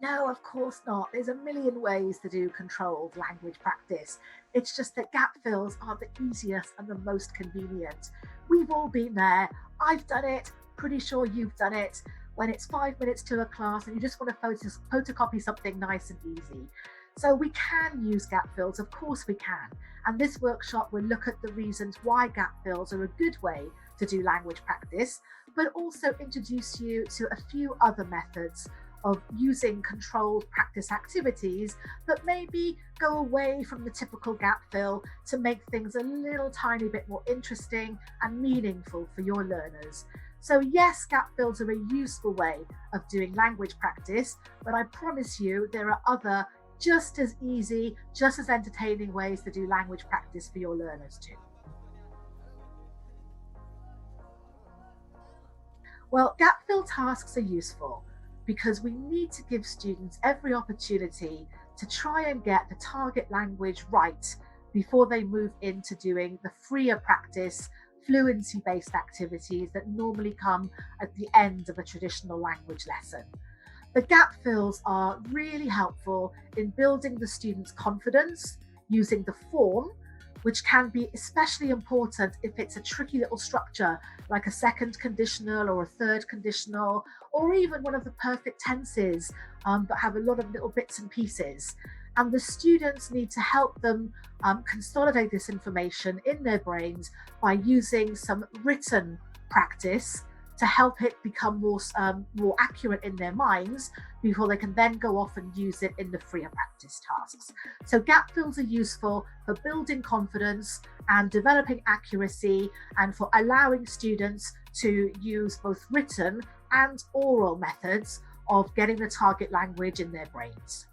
No, of course not. There's a million ways to do controlled language practice. It's just that gap fills are the easiest and the most convenient. We've all been there. I've done it. Pretty sure you've done it. When it's 5 minutes to a class and you just want to photocopy something nice and easy. So we can use gap fills, of course we can. And this workshop will look at the reasons why gap fills are a good way to do language practice, but also introduce you to a few other methods of using controlled practice activities that maybe go away from the typical gap fill to make things a little tiny bit more interesting and meaningful for your learners. So yes, gap fills are a useful way of doing language practice, but I promise you there are other just as easy, just as entertaining ways to do language practice for your learners too. Well, gap fill tasks are useful because we need to give students every opportunity to try and get the target language right before they move into doing the freer practice, fluency-based activities that normally come at the end of a traditional language lesson. The gap fills are really helpful in building the student's confidence using the form, which can be especially important if it's a tricky little structure like a second conditional or a third conditional, or even one of the perfect tenses, but have a lot of little bits and pieces. And the students need to help them consolidate this information in their brains by using some written practice to help it become more accurate in their minds before they can then go off and use it in the freer practice tasks. So gap fills are useful for building confidence and developing accuracy and for allowing students to use both written and oral methods of getting the target language in their brains.